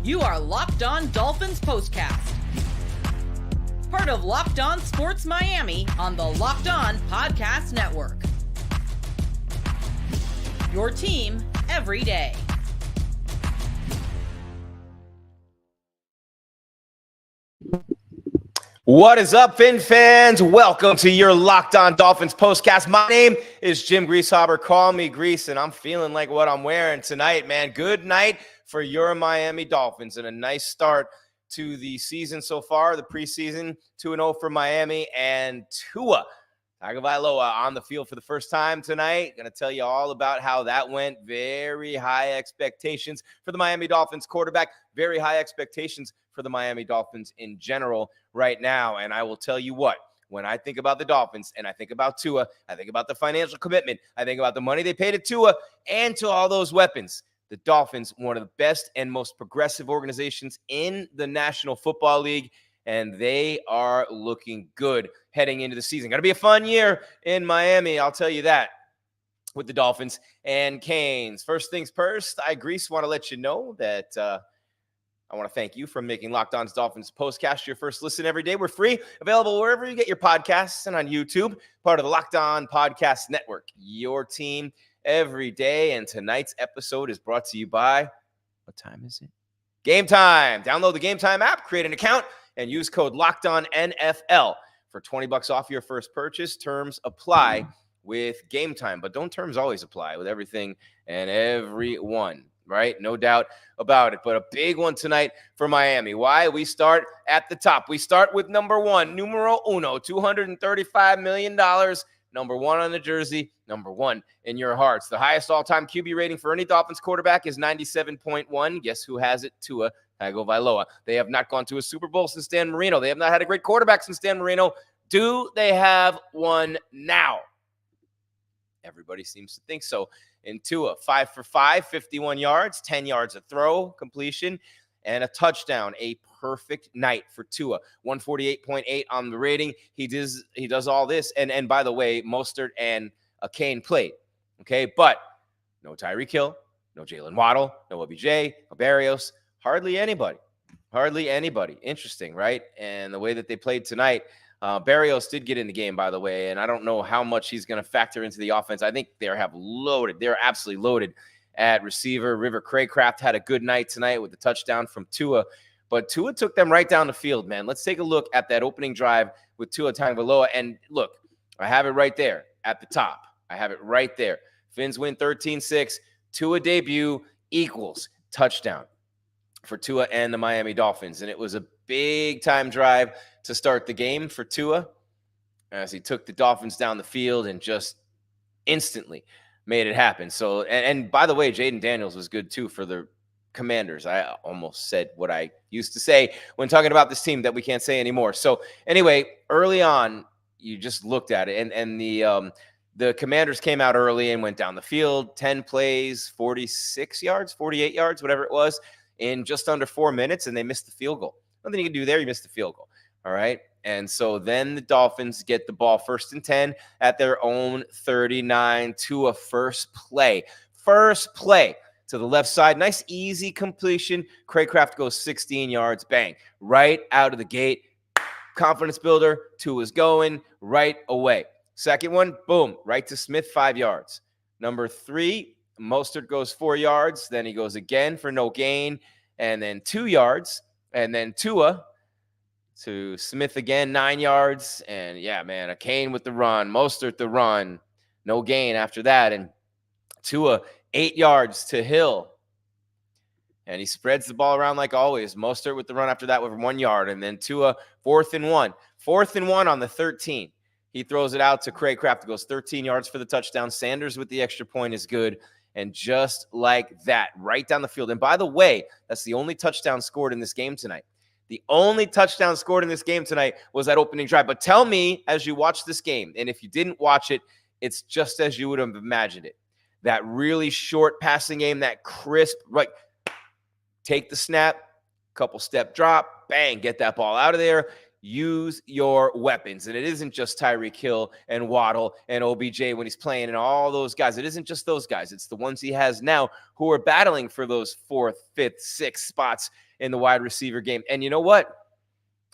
You are Locked On Dolphins POSTCAST. Part of Locked On Sports Miami on the Locked On Podcast Network. Your team every day. What is up, Fin fans? Welcome to your Locked On Dolphins postcast. My name is Jim Grieshaber. Call me Grease, and I'm feeling like what I'm wearing tonight, man. Good night for your Miami Dolphins, and a nice start to the season so far, the preseason. 2-0 for Miami, and Tua Tagovailoa on the field for the first time tonight. Going to tell you all about how that went. Very high expectations for the Miami Dolphins quarterback. Very high expectations for the Miami Dolphins in general right now. And I will tell you what, when I think about the Dolphins and I think about Tua, I think about the financial commitment. I think about the money they paid to Tua and to all those weapons. The Dolphins, one of the best and most progressive organizations in the National Football League, and they are looking good heading into the season. Going to be a fun year in Miami, I'll tell you that, with the Dolphins and Canes. First things first, I want to let you know that I want to thank you for making Locked On's Dolphins postcast your first listen every day. We're free, available wherever you get your podcasts and on YouTube, part of the Locked On Podcast Network, your team every day. And tonight's episode is brought to you by, what time is it? Game Time. Download the Game Time app, create an account, and use code LOCKEDONNFL for $20 off your first purchase. Terms apply with Game Time, but don't terms always apply with everything and everyone, right? No doubt about it, but a big one tonight for Miami. Why? We start at the top. We start with number one, numero uno, $235 million. Number one on the jersey, number one in your hearts. The highest all-time QB rating for any Dolphins quarterback is 97.1. Guess who has it? Tua Tagovailoa. They have not gone to a Super Bowl since Dan Marino. They have not had a great quarterback since Dan Marino. Do they have one now? Everybody seems to think so. In Tua, 5 for 5, 51 yards, 10 yards a throw, completion, and a touchdown. A perfect night for Tua. 148.8 on the rating. He does all this. And by the way, Mostert and Kane played. Okay, but no Tyreek Hill, no Jaylen Waddle, no OBJ, no Barrios, hardly anybody. Hardly anybody. Interesting, right? And the way that they played tonight, Barrios did get in the game, by the way, and I don't know how much he's going to factor into the offense. I think they're absolutely loaded at receiver. River Cracraft had a good night tonight with the touchdown from Tua, but Tua took them right down the field, man. Let's take a look at that opening drive with Tua Tagovailoa, and look, I have it right there at the top. I have it right there. Fins win 13-6. Tua debut equals touchdown for Tua and the Miami Dolphins, and it was a big-time drive to start the game for Tua as he took the Dolphins down the field and just instantly made it happen. So, and by the way, Jayden Daniels was good too for the Commanders. I almost said what I used to say when talking about this team that we can't say anymore. So anyway, early on, you just looked at it, and the Commanders came out early and went down the field, 10 plays, 46 yards, 48 yards, whatever it was, in just under 4 minutes, and they missed the field goal. Nothing you can do there. You missed the field goal. All right. And so then the Dolphins get the ball 1st and 10 at their own 39 to a first play to the left side. Nice, easy completion. Cracraft goes 16 yards. Bang. Right out of the gate. Confidence builder. Tua's going right away. Second one, boom, right to Smith, 5 yards. Number 3, Mostert goes 4 yards. Then he goes again for no gain. And then 2 yards. And then Tua to Smith again, 9 yards. And yeah, man, a Kane with the run. Mostert the run. No gain after that. And Tua, 8 yards to Hill. And he spreads the ball around like always. Mostert with the run after that with 1 yard. And then Tua, 4th and 1. 4th and 1 on the 13. He throws it out to Cracraft. It goes 13 yards for the touchdown. Sanders with the extra point is good. And just like that, right down the field. And by the way, that's the only touchdown scored in this game tonight. The only touchdown scored in this game tonight was that opening drive. But tell me, as you watch this game, and if you didn't watch it, it's just as you would have imagined it. That really short passing game, that crisp, right, take the snap, couple step drop, bang, get that ball out of there. Use your weapons. And it isn't just Tyreek Hill and Waddle and OBJ when he's playing and all those guys. It isn't just those guys. It's the ones he has now who are battling for those 4th, 5th, 6th spots in the wide receiver game. And you know what?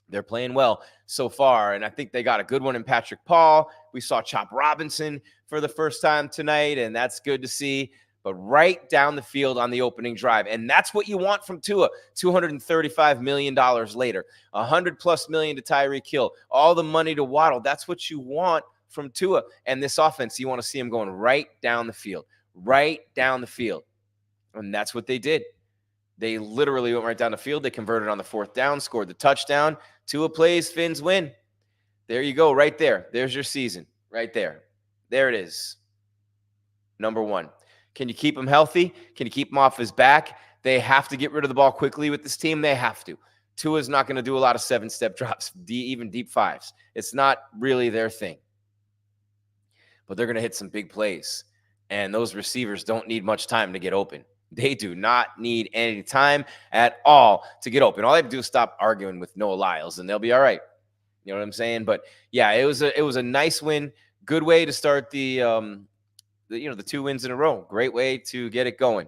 They're playing well so far, and I think they got a good one in Patrick Paul. We saw Chop Robinson for the first time tonight, and that's good to see. But right down the field on the opening drive, and that's what you want from Tua. $235 million later, $100+ million to Tyreek Hill, all the money to Waddle. That's what you want from Tua. And this offense, you want to see him going right down the field, and that's what they did. They literally went right down the field. They converted on the 4th down, scored the touchdown. Tua plays, Fins win. There you go, right there. There's your season, right there. There it is. Number 1. Can you keep him healthy? Can you keep him off his back? They have to get rid of the ball quickly with this team. They have to. Tua's not going to do a lot of 7-step drops, even deep 5s. It's not really their thing. But they're going to hit some big plays. And those receivers don't need much time to get open. They do not need any time at all to get open. All they have to do is stop arguing with Noah Lyles, and they'll be all right. You know what I'm saying? But yeah, it was a nice win. Good way to start the 2 wins in a row. Great way to get it going.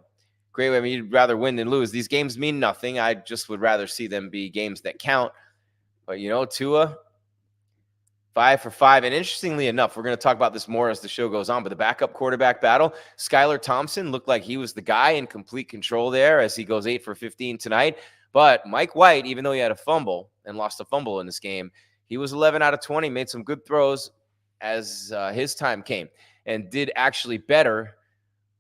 Great way. I mean, you'd rather win than lose. These games mean nothing. I just would rather see them be games that count. But Tua, 5 for 5. And interestingly enough, we're going to talk about this more as the show goes on, but the backup quarterback battle, Skylar Thompson looked like he was the guy in complete control there as he goes 8 for 15 tonight. But Mike White, even though he had a fumble and lost a fumble in this game, he was 11 out of 20, made some good throws as his time came and did actually better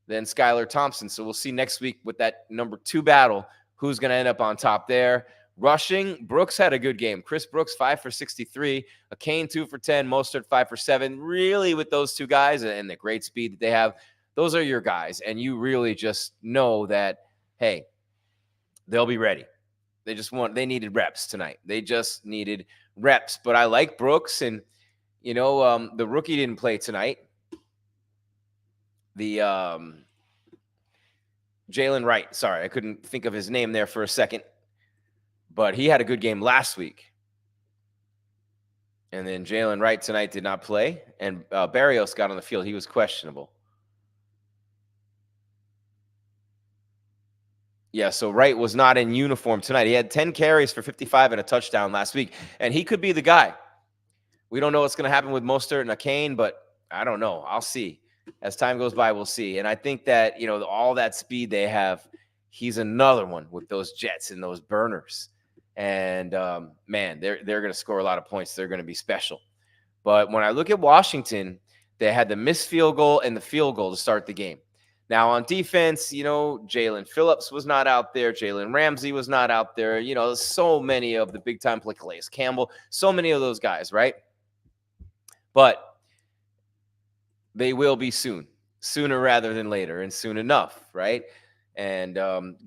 than Skylar Thompson. So we'll see next week with that number 2 battle, who's going to end up on top there. Rushing, Brooks had a good game. Chris Brooks, 5 for 63. Kane, 2 for 10. Mostert, 5 for 7. Really, with those 2 guys and the great speed that they have, those are your guys. And you really just know that, hey, they'll be ready. They needed reps tonight. They just needed reps. But I like Brooks, and, the rookie didn't play tonight. The Jaylen Wright. Sorry, I couldn't think of his name there for a second. But he had a good game last week. And then Jaylen Wright tonight did not play. And Barrios got on the field. He was questionable. Yeah, so Wright was not in uniform tonight. He had 10 carries for 55 and a touchdown last week. And he could be the guy. We don't know what's going to happen with Mostert and Kane, but I don't know. I'll see. As time goes by, we'll see. And I think that, all that speed they have, he's another one with those jets and those burners. And, man, they're going to score a lot of points. They're going to be special. But when I look at Washington, they had the missed field goal and the field goal to start the game. Now, on defense, Jalen Phillips was not out there. Jalen Ramsey was not out there. So many of the big-time play, Calais Campbell, so many of those guys, right? But they will be soon, sooner rather than later, and soon enough, right? And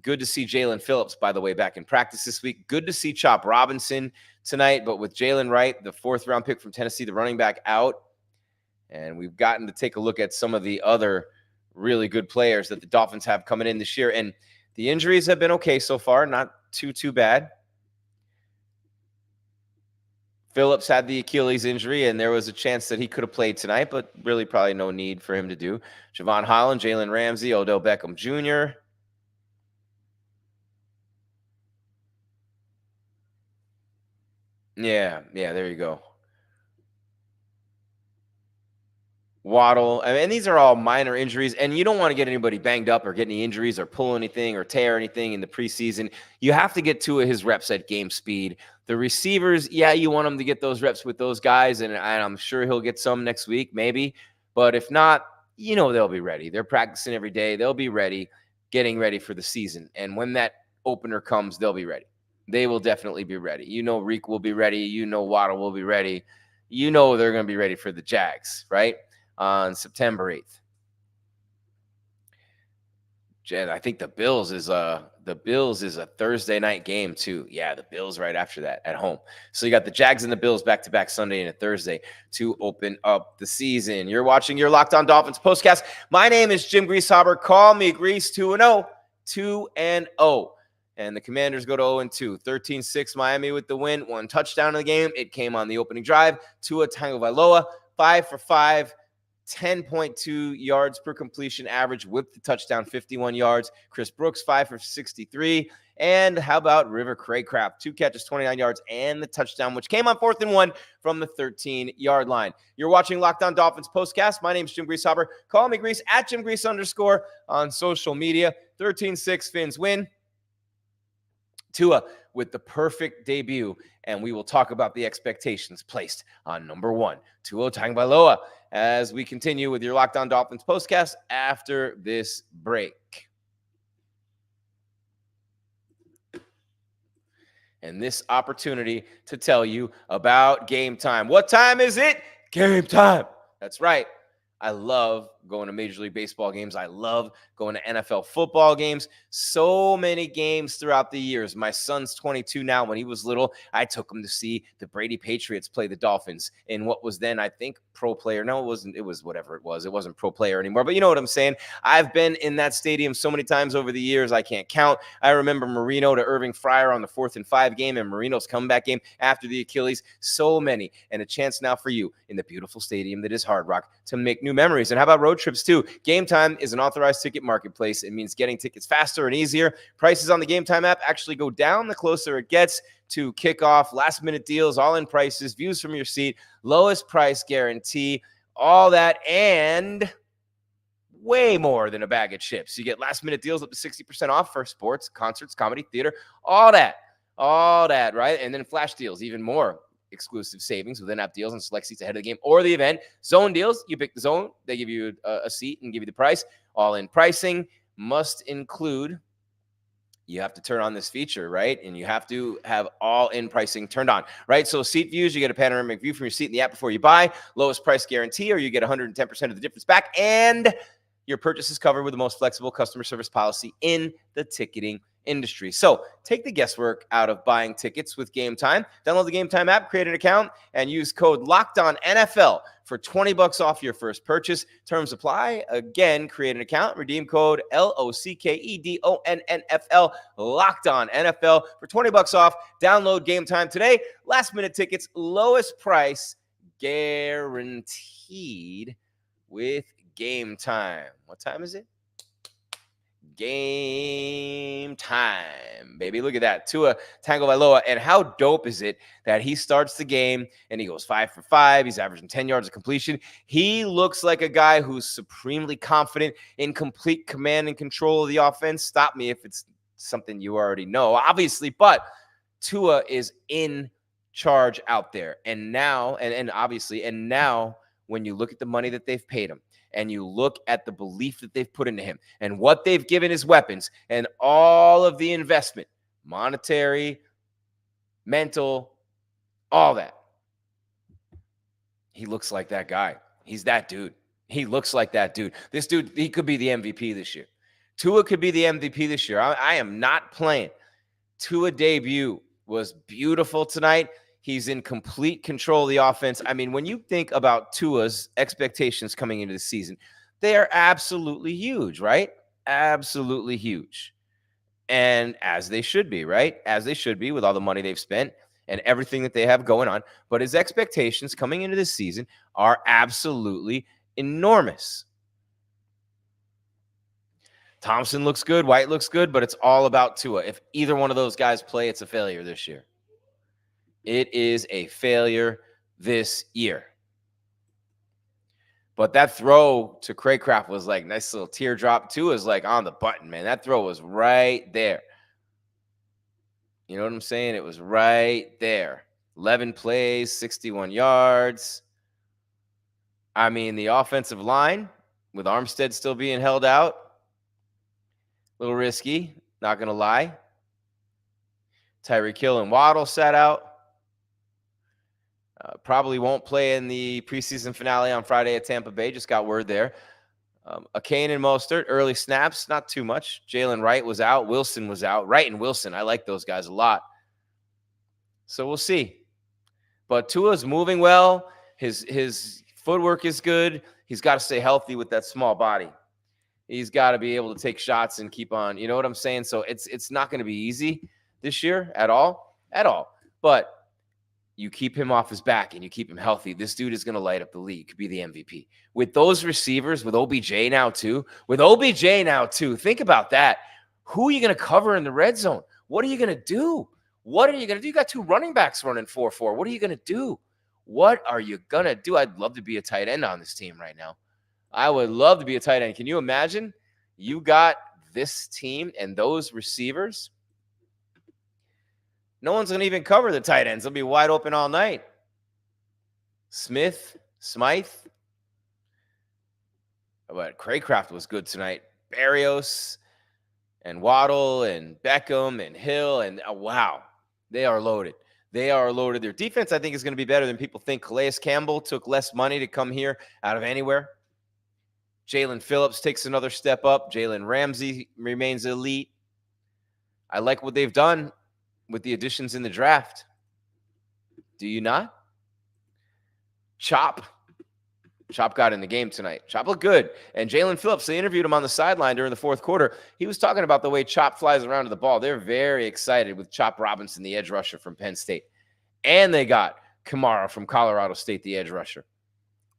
good to see Jalen Phillips, by the way, back in practice this week. Good to see Chop Robinson tonight, but with Jaylen Wright, the 4th-round pick from Tennessee, the running back, out. And we've gotten to take a look at some of the other really good players that the Dolphins have coming in this year. And the injuries have been okay so far, not too bad. Phillips had the Achilles injury, and there was a chance that he could have played tonight, but really probably no need for him to do. Javon Holland, Jalen Ramsey, Odell Beckham Jr., Yeah, there you go. Waddle. I mean, these are all minor injuries, and you don't want to get anybody banged up or get any injuries or pull anything or tear anything in the preseason. You have to get Tua his reps at game speed. The receivers, you want them to get those reps with those guys, and I'm sure he'll get some next week, maybe. But if not, they'll be ready. They're practicing every day. They'll be ready, getting ready for the season. And when that opener comes, they'll be ready. They will definitely be ready. Reek will be ready. Waddle will be ready. They're going to be ready for the Jags, right? On September 8th. Jen, I think the Bills is a Thursday night game too. Yeah, the Bills right after that at home. So you got the Jags and the Bills back-to-back Sunday and a Thursday to open up the season. You're watching your Locked On Dolphins postcast. My name is Jim Grieshaber. Call me Grease 2-0. 2-0. And the Commanders go to 0-2. 13-6 Miami with the win. 1 touchdown in the game. It came on the opening drive. Tua Tagovailoa, 5 for 5. 10.2 yards per completion average with the touchdown, 51 yards. Chris Brooks, 5 for 63. And how about River Cracraft? 2 catches, 29 yards, and the touchdown, which came on 4th and 1 from the 13-yard line. You're watching Locked On Dolphins Postcast. My name is Jim Grieshaber. Call me Grease at @JimGrease_ on social media. 13-6 Fins win. Tua with the perfect debut, and we will talk about the expectations placed on number 1, Tua Tagovailoa, as we continue with your Locked On Dolphins Postcast after this break. And this opportunity to tell you about Game Time. What time is it? Game Time. That's right. I love going to Major League Baseball games. I love going to NFL football games. So many games throughout the years. My son's 22 now. When he was little, I took him to see the Brady Patriots play the Dolphins in what was then, I think, Pro Player. No, it wasn't. It was whatever it was. It wasn't Pro Player anymore. But you know what I'm saying? I've been in that stadium so many times over the years, I can't count. I remember Marino to Irving Fryer on the 4th and 5 game and Marino's comeback game after the Achilles. So many. And a chance now for you in the beautiful stadium that is Hard Rock to make new memories. And how about road trips too? Game Time is an authorized ticket marketplace. It means getting tickets faster and easier. Prices on the Game Time app actually go down the closer it gets to kickoff. Last minute deals, all-in prices, views from your seat, lowest price guarantee, all that, and way more than a bag of chips. You get last minute deals up to 60% off for sports, concerts, comedy, theater, all that, right? And then flash deals, even more exclusive savings with in-app deals and select seats ahead of the game or the event. Zone deals, you pick the zone, they give you a seat and give you the price. All-in pricing must include, you have to turn on this feature, right? And you have to have all-in pricing turned on, right? So seat views, you get a panoramic view from your seat in the app before you buy, lowest price guarantee, or you get 110% of the difference back, and your purchase is covered with the most flexible customer service policy in the ticketing industry. So take the guesswork out of buying tickets with Game Time. Download the Game Time app, create an account, and use code LOCKEDONNFL for $20 off your first purchase. Terms apply. Again, create an account, redeem code LOCKEDONNFL, Locked On NFL for $20 off. Download Game Time today. Last minute tickets, lowest price guaranteed with Game Time. What time is it? Game time, baby. Look at that. Tua Tagovailoa. And how dope is it that he starts the game and he goes 5 for 5. He's averaging 10 yards of completion. He looks like a guy who's supremely confident, in complete command and control of the offense. Stop me if it's something you already know, obviously, but Tua is in charge out there. And now, and obviously, and now when you look at the money that they've paid him, and you look at the belief that they've put into him and what they've given his weapons and all of the investment, monetary, mental, all that. He looks like that guy. He's that dude. He looks like that dude. This dude, he could be the MVP this year. Tua could be the MVP this year. I am not playing. Tua debut was beautiful tonight. He's in complete control of the offense. I mean, when you think about Tua's expectations coming into the season, they are absolutely huge, right? Absolutely huge. And as they should be, right? As they should be with all the money they've spent and everything that they have going on. But his expectations coming into this season are absolutely enormous. Thompson looks good. White looks good, but it's all about Tua. If either one of those guys play, it's a failure this year. It is a failure this year. But that throw to Cracraft was like nice little teardrop. Tua is like on the button, man. That throw was right there. You know what I'm saying? It was right there. 11 plays, 61 yards. I mean, the offensive line with Armstead still being held out. A little risky, not going to lie. Tyreek Hill and Waddle sat out. Probably won't play in the preseason finale on Friday at Tampa Bay. Just got word there. Kane and Mostert, early snaps, not too much. Jaylen Wright was out. Wilson was out. Wright and Wilson, I like those guys a lot. So we'll see. But Tua's moving well. His footwork is good. He's got to stay healthy with that small body. He's got to be able to take shots and keep on. You know what I'm saying? So it's not going to be easy this year at all. But you keep him off his back and you keep him healthy, this dude is going to light up the league, could be the MVP. With those receivers, with OBJ now too, think about that. Who are you going to cover in the red zone? What are you going to do? You got two running backs running 4-4. What are you going to do? What are you going to do? I'd love to be a tight end on this team right now. I would love to be a tight end. Can you imagine? You got this team and those receivers. No one's going to even cover the tight ends. They'll be wide open all night. Smythe. But Cracraft was good tonight. Berrios and Waddle and Beckham and Hill. And wow, they are loaded. Their defense, I think, is going to be better than people think. Calais Campbell took less money to come here out of anywhere. Jalen Phillips takes another step up. Jalen Ramsey remains elite. I like what they've done with the additions in the draft. Do you not? Chop got in the game tonight. Chop looked good. And Jalen Phillips, they interviewed him on the sideline during the fourth quarter. He was talking about the way Chop flies around to the ball. They're very excited with Chop Robinson, the edge rusher from Penn State. And they got Kamara from Colorado State, the edge rusher.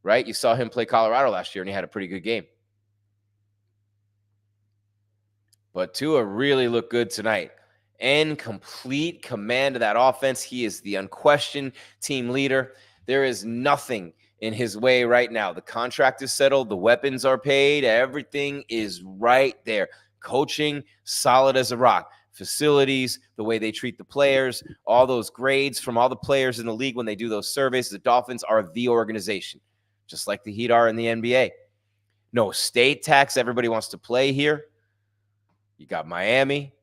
Right? You saw him play Colorado last year, and he had a pretty good game. But Tua really looked good tonight. In complete command of that offense. He is the unquestioned team leader. There is nothing in his way right now. The contract is settled. The weapons are paid. Everything is right there. Coaching, solid as a rock. Facilities, the way they treat the players, all those grades from all the players in the league when they do those surveys. The Dolphins are the organization, just like the Heat are in the NBA. No state tax. Everybody wants to play here. You got Miami.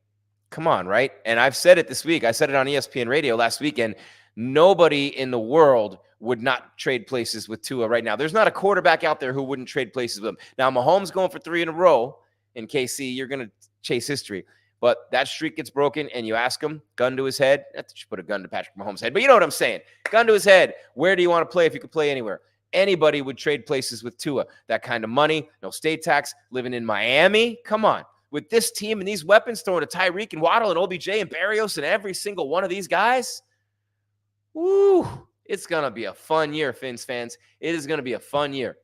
Come on, right? And I've said it this week. I said it on ESPN Radio last weekend. Nobody in the world would not trade places with Tua right now. There's not a quarterback out there who wouldn't trade places with him. Now, Mahomes going for 3 in a row in KC. You're going to chase history. But that streak gets broken, and you ask him, gun to his head. Not that you put a gun to Patrick Mahomes' head, but you know what I'm saying. Gun to his head. Where do you want to play if you could play anywhere? Anybody would trade places with Tua. That kind of money, no state tax, living in Miami. Come on. With this team and these weapons, throwing to Tyreek and Waddle and OBJ and Berrios and every single one of these guys, woo, it's going to be a fun year, Fins fans. It is going to be a fun year.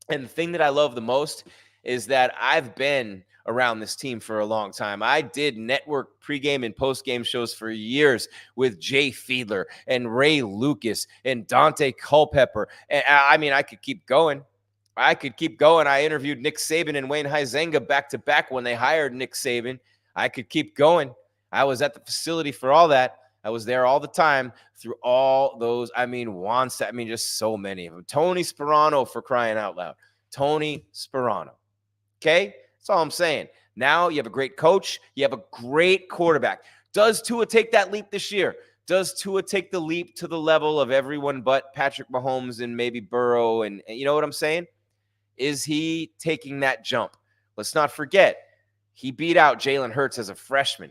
And the thing that I love the most is that I've been around this team for a long time. I did network pregame and postgame shows for years with Jay Fiedler and Ray Lucas and Dante Culpepper. And I mean, I could keep going. I interviewed Nick Saban and Wayne Huizenga back-to-back when they hired Nick Saban. I could keep going. I was at the facility for all that. I was there all the time through all those. Just so many of them. Tony Sperano, for crying out loud. Tony Sperano. Okay? That's all I'm saying. Now you have a great coach. You have a great quarterback. Does Tua take that leap this year? Does Tua take the leap to the level of everyone but Patrick Mahomes and maybe Burrow? And you know what I'm saying? Is he taking that jump? Let's not forget, he beat out Jalen Hurts as a freshman.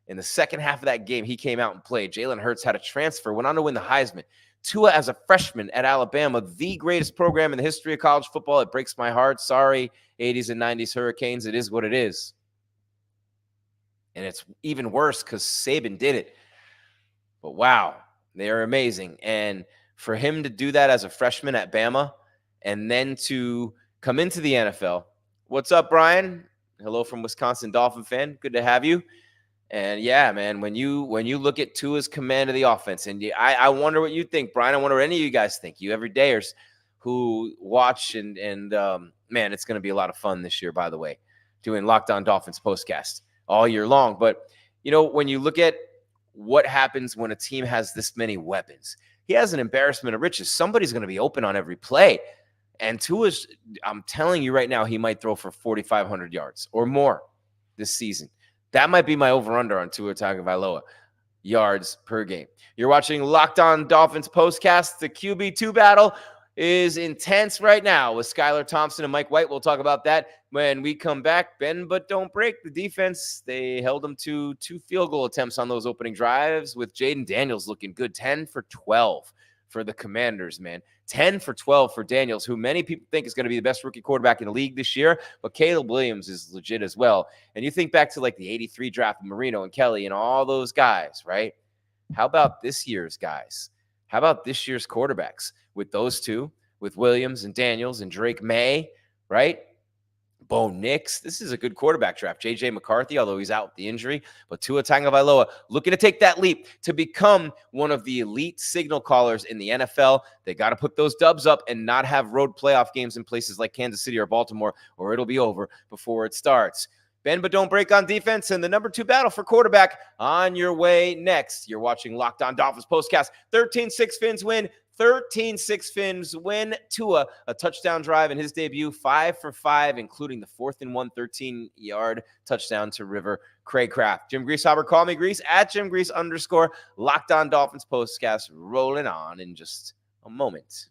In the second half of that game, he came out and played. Jalen Hurts had a transfer, went on to win the Heisman. Tua as a freshman at Alabama, the greatest program in the history of college football. It breaks my heart. Sorry, 80s and 90s Hurricanes. It is what it is. And it's even worse because Saban did it. But wow, they are amazing. And for him to do that as a freshman at Bama and then to come into the NFL. What's up, Brian? Hello from Wisconsin Dolphin fan. Good to have you. And yeah, man, when you look at Tua's command of the offense, and I wonder what you think, Brian. I wonder what any of you guys think. You everydayers who watch and man, it's going to be a lot of fun this year, by the way, doing Locked On Dolphins postcast all year long. But, you know, when you look at what happens when a team has this many weapons, he has an embarrassment of riches. Somebody's going to be open on every play. And Tua's, I'm telling you right now, he might throw for 4,500 yards or more this season. That might be my over-under on Tua Tagovailoa yards per game. You're watching Locked On Dolphins postcast. The QB2 battle is intense right now with Skylar Thompson and Mike White. We'll talk about that when we come back. Bend but don't break. The defense, they held them to 2 field goal attempts on those opening drives with Jayden Daniels looking good. 10 for 12 for the Commanders, man. 10 for 12 for Daniels, who many people think is going to be the best rookie quarterback in the league this year. But Caleb Williams is legit as well. And you think back to like the 83 draft of Marino and Kelly and all those guys, right? How about this year's guys? How about this year's quarterbacks with those two, with Williams and Daniels and Drake May, right? Bo Nix. This is a good quarterback draft. J.J. McCarthy, although he's out with the injury. But Tua Tagovailoa looking to take that leap to become one of the elite signal callers in the NFL. They got to put those dubs up and not have road playoff games in places like Kansas City or Baltimore, or it'll be over before it starts. Bend but don't break on defense, and the number 2 battle for quarterback on your way next. You're watching Locked On Dolphins Postcast. 13-6 Fins win. 13-6 Fins win. Tua, a touchdown drive in his debut, 5 for 5, including the 4th and 1, 13-yard touchdown to River Cracraft. Jim Grieshaber, call me Grease, at Jim Grease _ Locked On Dolphins Postcast, rolling on in just a moment.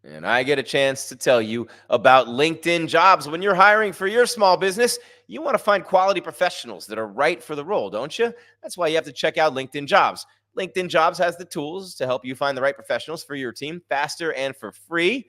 And I get a chance to tell you about LinkedIn Jobs. When you're hiring for your small business, you want to find quality professionals that are right for the role, don't you? That's why you have to check out LinkedIn Jobs. LinkedIn Jobs has the tools to help you find the right professionals for your team faster and for free.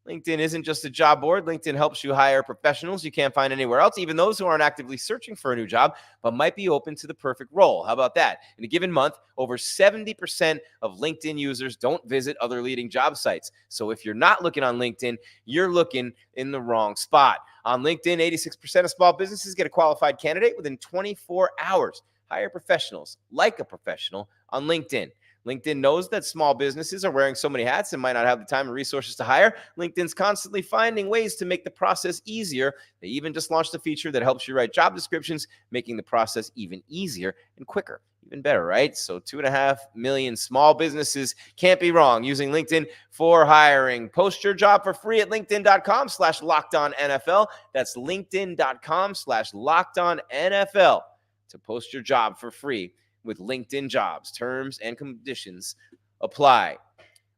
LinkedIn isn't just a job board. LinkedIn helps you hire professionals you can't find anywhere else, even those who aren't actively searching for a new job, but might be open to the perfect role. How about that? In a given month, over 70% of LinkedIn users don't visit other leading job sites. So if you're not looking on LinkedIn, you're looking in the wrong spot. On LinkedIn, 86% of small businesses get a qualified candidate within 24 hours. Hire professionals like a professional on LinkedIn. LinkedIn knows that small businesses are wearing so many hats and might not have the time and resources to hire. LinkedIn's constantly finding ways to make the process easier. They even just launched a feature that helps you write job descriptions, making the process even easier and quicker. Even better, right? So 2.5 million small businesses can't be wrong using LinkedIn for hiring. Post your job for free at linkedin.com/lockedonnfl. That's linkedin.com/lockedonnfl to post your job for free with LinkedIn Jobs. Terms and conditions apply.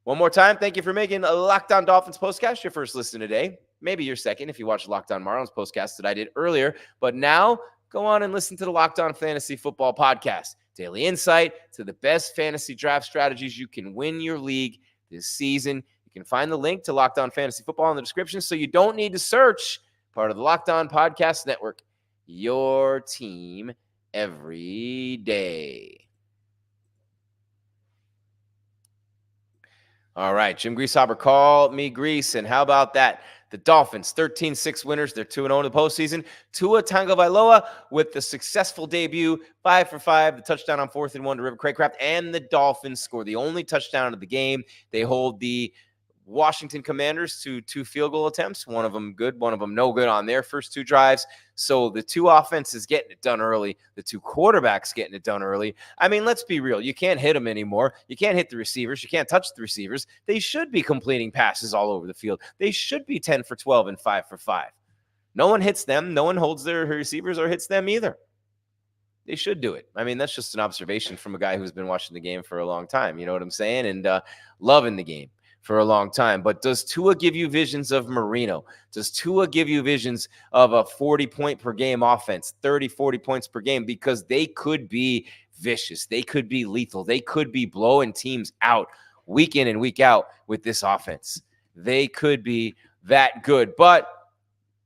One more time, thank you for making a Locked On Dolphins Postcast your first listen today. Maybe your second if you watched Locked On Marlins Postcast that I did earlier. But now, go on and listen to the Locked On Fantasy Football Podcast. Daily insight to the best fantasy draft strategies you can win your league this season. You can find the link to Locked On Fantasy Football in the description, so you don't need to search. Part of the Locked On Podcast Network. Your team every day. All right, Jim Grieshaber, call me Grease. And how about that? The Dolphins, 13-6 winners. They're 2-0 in the postseason. Tua Tagovailoa with the successful debut, 5 for 5, the touchdown on 4th and 1 to River Cracraft, and the Dolphins score the only touchdown of the game. They hold the Washington Commanders to 2 field goal attempts, one of them good, one of them no good on their first 2 drives. So the 2 offenses getting it done early, the 2 quarterbacks getting it done early. I mean, let's be real. You can't hit them anymore. You can't hit the receivers. You can't touch the receivers. They should be completing passes all over the field. They should be 10 for 12 and 5 for 5. No one hits them. No one holds their receivers or hits them either. They should do it. I mean, that's just an observation from a guy who's been watching the game for a long time. You know what I'm saying? And loving the game for a long time. But does Tua give you visions of Marino? Does Tua give you visions of a 40-point-per-game offense, 30, 40 points per game? Because they could be vicious. They could be lethal. They could be blowing teams out week in and week out with this offense. They could be that good. But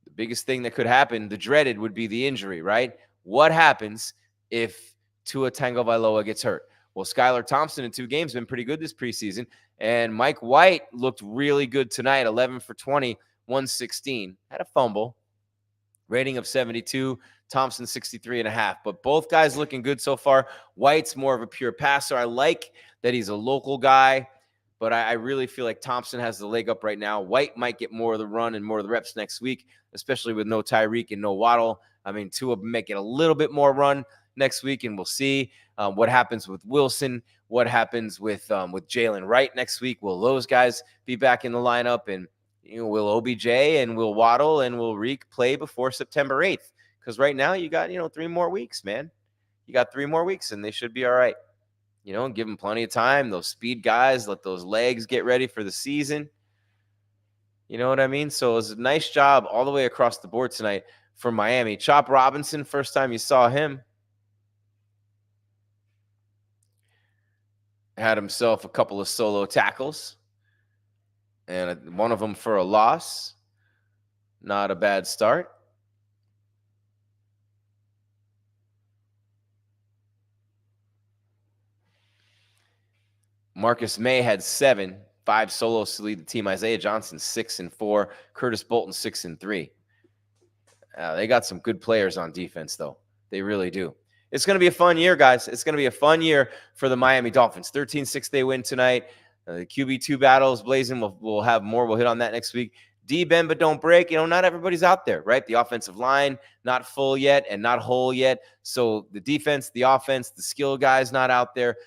the biggest thing that could happen, the dreaded, would be the injury, right? What happens if Tua Tagovailoa gets hurt? Well, Skylar Thompson in 2 games been pretty good this preseason. And Mike White looked really good tonight, 11 for 20, 116. Had a fumble. Rating of 72. Thompson, 63.5. But both guys looking good so far. White's more of a pure passer. I like that he's a local guy, but I really feel like Thompson has the leg up right now. White might get more of the run and more of the reps next week, especially with no Tyreek and no Waddle. I mean, Tua may get a little bit more run next week, and we'll see what happens with Wilson, what happens with Jaylen Wright next week. Will those guys be back in the lineup? And will OBJ and will Waddle and will Reek play before September 8th? Because right now you got 3 more weeks, man. You got 3 more weeks, and they should be all right. Give them plenty of time. Those speed guys, let those legs get ready for the season. You know what I mean? So it was a nice job all the way across the board tonight for Miami. Chop Robinson, first time you saw him, had himself a couple of solo tackles, and one of them for a loss. Not a bad start. Not a bad start. Marcus May had 7, 5 solos to lead the team. Isaiah Johnson 6-4. Curtis Bolton 6-3. They got some good players on defense, though. They really do. It's going to be a fun year, guys. It's going to be a fun year for the Miami Dolphins. 13-6 they win tonight. The QB2 battles blazing. We'll have more. We'll hit on that next week. D-bend but don't break. Not everybody's out there, right? The offensive line not full yet and not whole yet. So the defense, the offense, the skill guys not out there.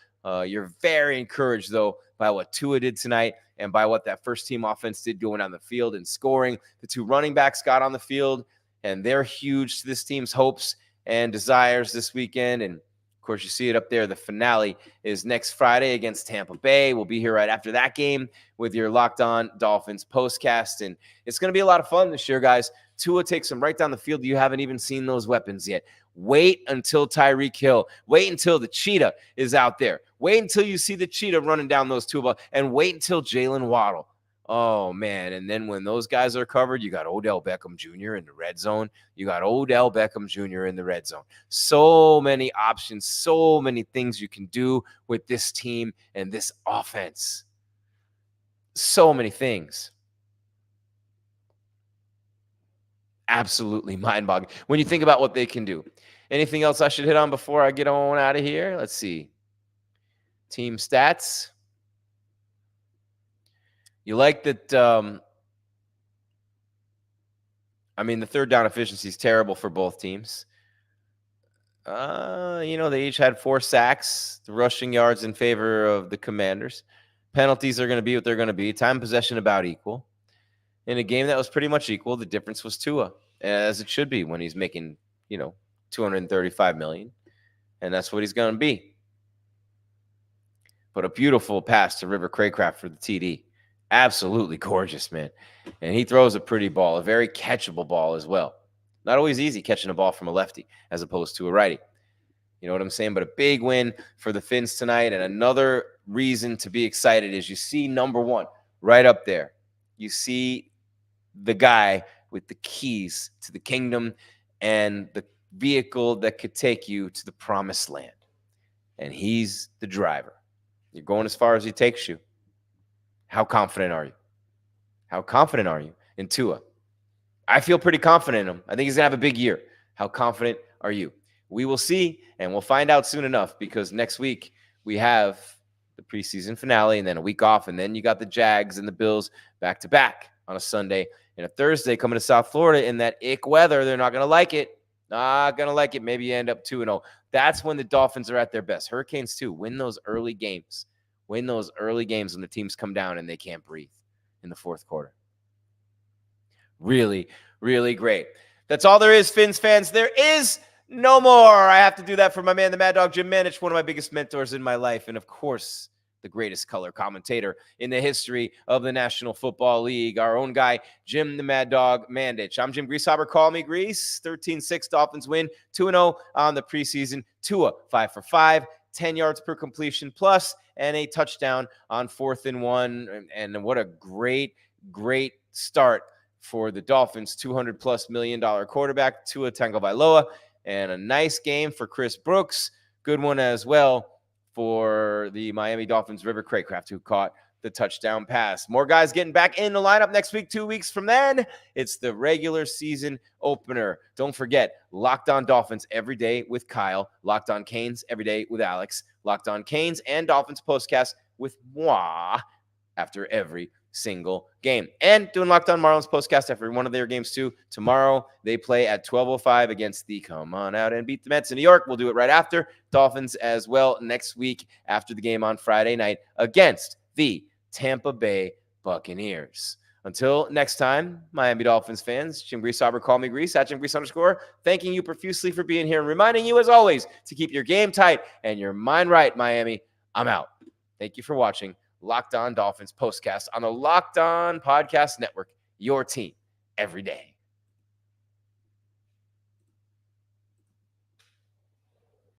You're very encouraged, though, by what Tua did tonight and by what that first-team offense did going on the field and scoring. The 2 running backs got on the field, and they're huge to this team's hopes and desires this weekend. And, of course, you see it up there. The finale is next Friday against Tampa Bay. We'll be here right after that game with your Locked On Dolphins postcast. And it's going to be a lot of fun this year, guys. Tua takes them right down the field. You haven't even seen those weapons yet. Wait until Tyreek Hill. Wait until the cheetah is out there. Wait until you see the cheetah running down those 2 balls. And wait until Jaylen Waddle. Oh, man. And then when those guys are covered, you got Odell Beckham Jr. in the red zone. You got Odell Beckham Jr. in the red zone. So many options, so many things you can do with this team and this offense. So many things. Absolutely mind-boggling when you think about what they can do. Anything else I should hit on before I get on out of here? Let's see. Team stats. You like that, the third down efficiency is terrible for both teams. They each had 4 sacks, the rushing yards in favor of the Commanders. Penalties are going to be what they're going to be. Time possession about equal. In a game that was pretty much equal, the difference was Tua, as it should be when he's making, $235 million. And that's what he's going to be. But a beautiful pass to River Cracraft for the TD. Absolutely gorgeous, man. And he throws a pretty ball, a very catchable ball as well. Not always easy catching a ball from a lefty as opposed to a righty. You know what I'm saying? But a big win for the Fins tonight. And another reason to be excited is you see number 1 right up there. You see the guy with the keys to the kingdom and the vehicle that could take you to the promised land. And he's the driver. You're going as far as he takes you. How confident are you? How confident are you in Tua? I feel pretty confident in him. I think he's going to have a big year. How confident are you? We will see, and we'll find out soon enough because next week we have the preseason finale and then a week off, and then you got the Jags and the Bills back-to-back on a Sunday and a Thursday coming to South Florida in that ick weather. They're not going to like it. Not going to like it. Maybe you end up 2-0. That's when the Dolphins are at their best. Hurricanes, too. Win those early games. Win those early games when the teams come down and they can't breathe in the fourth quarter. Really, really great. That's all there is, Fins fans. There is no more. I have to do that for my man, the Mad Dog, Jim Mandich, one of my biggest mentors in my life. And, of course, the greatest color commentator in the history of the National Football League, our own guy, Jim the Mad Dog Mandich. I'm Jim Grieshaber. Call me Grease. 13-6 Dolphins win. 2-0 on the preseason. Tua, 5 for 5. 10 yards per completion plus and a touchdown on 4th and 1. And what a great, great start for the Dolphins. $200+ million quarterback, Tua Tagovailoa, and a nice game for Chris Brooks. Good one as well for the Miami Dolphins, River Cracraft, who caught the touchdown pass. More guys getting back in the lineup next week. 2 weeks from then, it's the regular season opener. Don't forget, Locked On Dolphins every day with Kyle. Locked On Canes every day with Alex. Locked On Canes and Dolphins postcast with moi after every single game. And doing Locked On Marlins postcast after one of their games too. Tomorrow, they play at 12:05 against the Come On Out and Beat the Mets in New York. We'll do it right after. Dolphins as well next week after the game on Friday night against the Tampa Bay Buccaneers. Until next time, Miami Dolphins fans, Jim Grieshaber, call me Grease, at Jim Grease _, thanking you profusely for being here and reminding you, as always, to keep your game tight and your mind right, Miami. I'm out. Thank you for watching Locked On Dolphins postcast on the Locked On Podcast Network, your team every day.